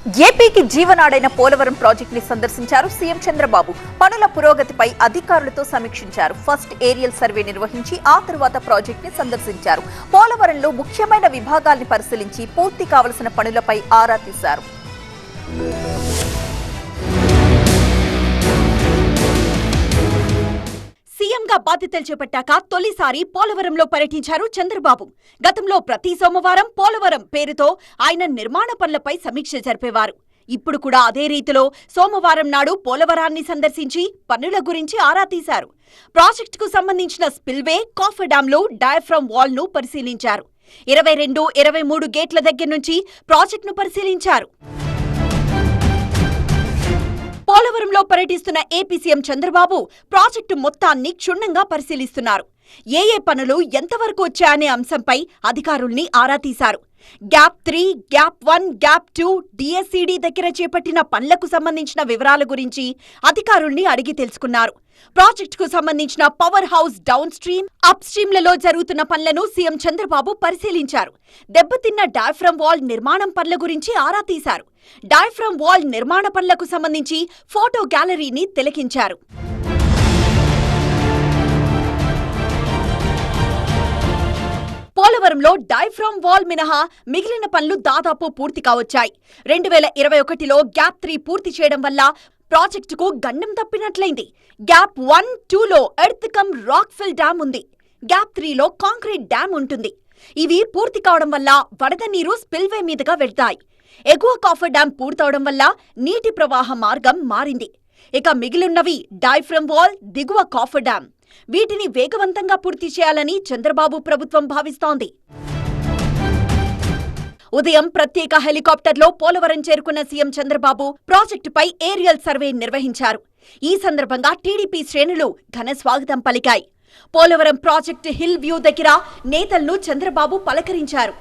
ఏపీకి జీవనాడైన పోలవరం ప్రాజెక్ట్ ని సందర్శించారు సీఎం చంద్రబాబు. పనుల పురోగతిపై అధికారులతో సమీక్షించారు. ఫస్ట్ ఏరియల్ సర్వే నిర్వహించి ఆ తర్వాత ప్రాజెక్ట్ ని సందర్శించారు. పోలవరంలో ముఖ్యమైన విభాగాల్ని పరిశీలించి పూర్తి కావలసిన పనులపై ఆరా తీశారు. సీఎంగా బాధ్యతలు చేపట్టాక తొలిసారి పోలవరంలో పర్యటించారు చంద్రబాబు. గతంలో ప్రతి సోమవారం పోలవరం పేరుతో ఆయన నిర్మాణ పనులపై సమీక్ష జరిపేవారు. ఇప్పుడు కూడా అదే రీతిలో సోమవారం నాడు పోలవరాన్ని సందర్శించి పనుల గురించి ఆరా తీశారు. ప్రాజెక్టుకు సంబంధించిన స్పిల్వే, కాఫర్ డ్యాంలో డయాఫ్రమ్ వాల్ ను పరిశీలించారు. 22, 23 గేట్ల దగ్గర నుంచి ప్రాజెక్టును పరిశీలించారు. పోలవరంలో పర్యటిస్తున్న ఏపీ సీఎం చంద్రబాబు ప్రాజెక్టు మొత్తాన్ని క్షుణ్ణంగా పరిశీలిస్తున్నారు. ఏ పనులు ఎంతవరకు వచ్చాయనే అంశంపై అధికారుల్ని ఆరా తీశారు. గ్యాప్ 3, గ్యాప్ 1, గ్యాప్ 2, డిఎస్సిడి దగ్గర చేపట్టిన పనులకు సంబంధించిన వివరాల గురించి అధికారుల్ని అడిగి తెలుసుకున్నారు. ప్రాజెక్టుకు సంబంధించిన power house down stream, up స్ట్రీమ్లలో జరుగుతున్న పనులను సీఎం చంద్రబాబు పరిశీలించారు. దెబ్బతిన్న డయాఫ్రమ్ వాల్ నిర్మాణం పనుల గురించి ఆరా తీశారు. డయాఫ్రమ్ వాల్ నిర్మాణ పనులకు సంబంధించి ఫోటో గ్యాలరీని తిలకించారు. పోలవరంలో డయాఫ్రమ్ వాల్ మినహా మిగిలిన పనులు దాదాపు పూర్తి కావచ్చాయి. 2021లో గ్యాప్ 3 పూర్తి చేయడం వల్ల ప్రాజెక్టుకు గండం తప్పినట్లయింది. గ్యాప్ 1, 2లో earth cum rock fill dam ఉంది. గ్యాప్ 3లో కాంక్రీట్ డ్యామ్ ఉంటుంది. ఇవి పూర్తి కావడం వల్ల వరద నీరు స్పిల్వే మీదుగా వెళ్తాయి. ఎగువ కాఫర్ డ్యామ్ పూర్తవడం వల్ల నీటి ప్రవాహ మార్గం మారింది. ఇక మిగిలిన్నవి డయాఫ్రమ్ వాల్, దిగువ కాఫర్ డ్యామ్. వీటిని వేగవంతంగా పూర్తి చేయాలని చంద్రబాబు ప్రభుత్వం భావిస్తోంది. ఉదయం ప్రత్యేక హెలికాప్టర్లో పోలవరం చేరుకున్న సీఎం చంద్రబాబు ప్రాజెక్టుపై ఏరియల్ సర్వే నిర్వహించారు. ఈ సందర్భంగా టీడీపీ శ్రేణులు ఘన స్వాగతం పలికాయి. పోలవరం ప్రాజెక్టు హిల్ వ్యూ దగ్గర నేతలను చంద్రబాబు పలకరించారు.